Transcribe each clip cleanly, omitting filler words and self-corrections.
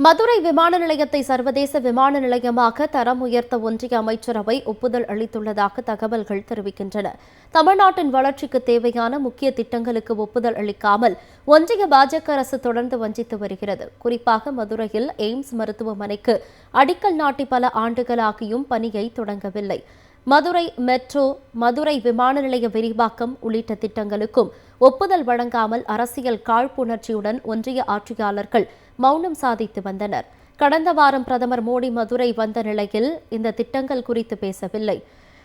மதுரை விமான நிலையத்தை சர்வதேச விமான நிலையமாக தரம் உயர்த்த ஒன்றிய அமைச்சரவை ஒப்புதல் அளித்துள்ளதாக தகவல்கள் தெரிவிக்கின்றன. தமிழ்நாட்டின் வளர்ச்சிக்கு தேவையான முக்கிய திட்டங்களுக்கு ஒப்புதல் அளிக்காமல் ஒன்றிய பாஜக அரசு தொடர்ந்து வஞ்சித்து வருகிறது. குறிப்பாக மதுரையில் எய்ம்ஸ் மருத்துவமனைக்கு அடிக்கல் நாட்டி பல ஆண்டுகளாகியும் பணியை தொடங்கவில்லை. மதுரை மெட்ரோ, மதுரை விமான நிலைய விரிவாக்கம் உள்ளிட்ட திட்டங்களுக்கும் ஒப்புதல் வழங்காமல் அரசியல் காழ்ப்புணர்ச்சியுடன் ஒன்றிய ஆட்சியாளர்கள் மௌனம் சாதித்து வந்தனர். கடந்த வாரம் பிரதமர் மோடி மதுரை வந்த நிலையில் இந்த திட்டங்கள் குறித்து பேசவில்லை.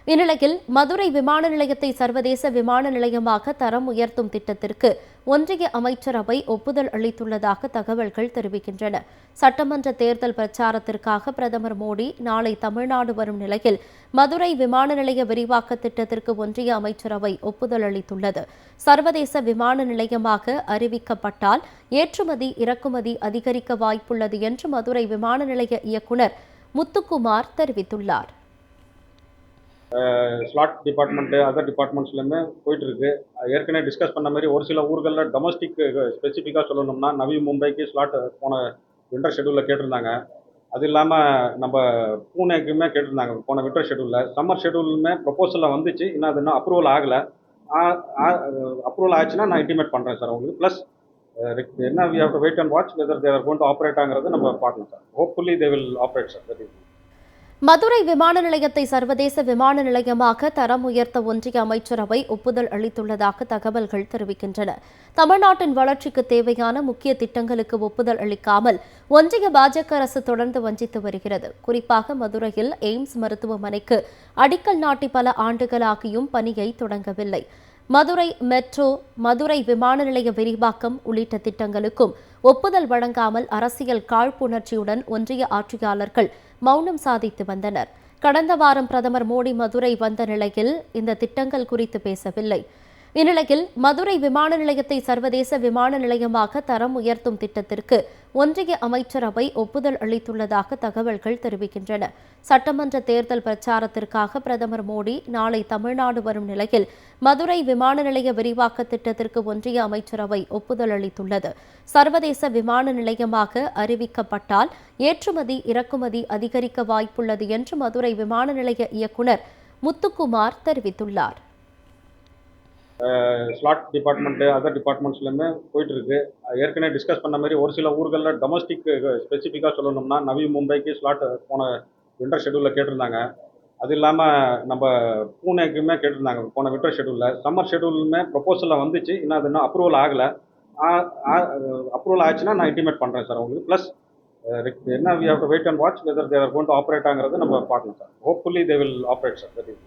இந்நிலையில் மதுரை விமான நிலையத்தை சர்வதேச விமான நிலையமாக தரம் உயர்த்தும் திட்டத்திற்கு ஒன்றிய அமைச்சரவை ஒப்புதல் அளித்துள்ளதாக தகவல்கள் தெரிவிக்கின்றன. சட்டமன்ற தேர்தல் பிரச்சாரத்திற்காக பிரதமர் மோடி நாளை தமிழ்நாடு வரும் நிலையில் மதுரை விமான நிலைய விரிவாக்க திட்டத்திற்கு ஒன்றிய அமைச்சரவை ஒப்புதல் அளித்துள்ளது. சர்வதேச விமான நிலையமாக அறிவிக்கப்பட்டால் ஏற்றுமதி இறக்குமதி அதிகரிக்க வாய்ப்புள்ளது என்று மதுரை விமான நிலைய இயக்குநர் முத்துக்குமார் தெரிவித்துள்ளார். ஸ்லாட் டிபார்ட்மெண்ட்டு அதர் டிபார்ட்மெண்ட்ஸ்லேருந்து போயிட்டுருக்கு. ஏற்கனவே டிஸ்கஸ் பண்ண மாதிரி ஒரு சில ஊர்களில் டொமஸ்டிக் ஸ்பெசிஃபிக்காக சொல்லணும்னா நவி மும்பைக்கு ஸ்லாட் போன வின்டர் ஷெடியூலில் கேட்டிருந்தாங்க. அது இல்லாமல் நம்ம பூனேக்குமே கேட்டிருந்தாங்க போன வின்டர் ஷெடியூலில். சம்மர் ஷெடியூலுமே ப்ரொபோசலில் வந்துச்சு, இன்னும் அது இன்னும் அப்ரூவல் ஆகலை. அப்ரூவல் ஆச்சுன்னா நான் இன்டிமேட் பண்ணுறேன் சார் உங்களுக்கு. ப்ளஸ் என்ன we have to wait and watch whether they're going to operate ஆங்கிறது நம்ம பார்க்கணும் sir. Hopefully they will operate sir. That is Madurai விமான நிலையத்தை சர்வதேச விமான நிலையமாக தரம் உயர்த்த ஒன்றிய அமைச்சரவை ஒப்புதல் அளித்துள்ளதாக தகவல்கள் தெரிவிக்கின்றன. தமிழ்நாட்டின் வளர்ச்சிக்கு தேவையான முக்கிய திட்டங்களுக்கு ஒப்புதல் அளிக்காமல் ஒன்றிய பாஜக அரசு தொடர்ந்து வஞ்சித்து வருகிறது. குறிப்பாக மதுரையில் எய்ம்ஸ் மருத்துவமனைக்கு அடிக்கல் நாட்டி பல ஆண்டுகளாகியும் பணியை தொடங்கவில்லை. மதுரை மெட்ரோ, மதுரை விமான நிலைய விரிவாக்கம் உள்ளிட்ட திட்டங்களுக்கும் ஒப்புதல் வழங்காமல் அரசியல் காழ்ப்புணர்ச்சியுடன் ஒன்றிய ஆட்சியாளர்கள் மௌனம் சாதித்து வந்தனர். கடந்த வாரம் பிரதமர் மோடி மதுரை வந்த நிலையில் இந்த திட்டங்கள் குறித்து பேசவில்லை. இந்நிலையில் மதுரை விமான நிலையத்தை சர்வதேச விமான நிலையமாக தரம் உயர்த்தும் திட்டத்திற்கு ஒன்றிய அமைச்சரவை ஒப்புதல் அளித்துள்ளதாக தகவல்கள் தெரிவிக்கின்றன. சட்டமன்ற தேர்தல் பிரச்சாரத்திற்காக பிரதமர் மோடி நாளை தமிழ்நாடு வரும் நிலையில் மதுரை விமான நிலைய விரிவாக்க திட்டத்திற்கு ஒன்றிய அமைச்சரவை ஒப்புதல் அளித்துள்ளது. சர்வதேச விமான நிலையமாக அறிவிக்கப்பட்டால் ஏற்றுமதி இறக்குமதி அதிகரிக்க வாய்ப்புள்ளது என்று மதுரை விமான நிலைய இயக்குநர் முத்துக்குமார் தெரிவித்துள்ளார். ஸ்லாட் டிபார்ட்மெண்ட்டு அதர் டிபார்ட்மெண்ட்ஸ்லேருந்து போயிட்டுருக்கு. ஏற்கனவே டிஸ்கஸ் பண்ண மாதிரி ஒரு சில ஊர்களில் டொமஸ்டிக் ஸ்பெசிஃபிக்காக சொல்லணும்னா நவி மும்பைக்கு ஸ்லாட் போன வின்டர் ஷெடியூலில் கேட்டிருந்தாங்க. அது இல்லாமல் நம்ம பூனேக்குமே கேட்டிருந்தாங்க போன வின்டர் ஷெடியூலில். சம்மர் ஷெடியூலுமே ப்ரொபோசலில் வந்துச்சு, இன்னும் அது இன்னும் அப்ரூவல் ஆகலை. அப்ரூவல் ஆச்சுன்னா நான் இன்டிமேட் பண்ணுறேன் சார் உங்களுக்கு. ப்ளஸ் என்ன we have to wait and watch whether they're going to operate ஆங்கிறது நம்ம பார்க்கணும் sir. Hopefully they will operate sir. That is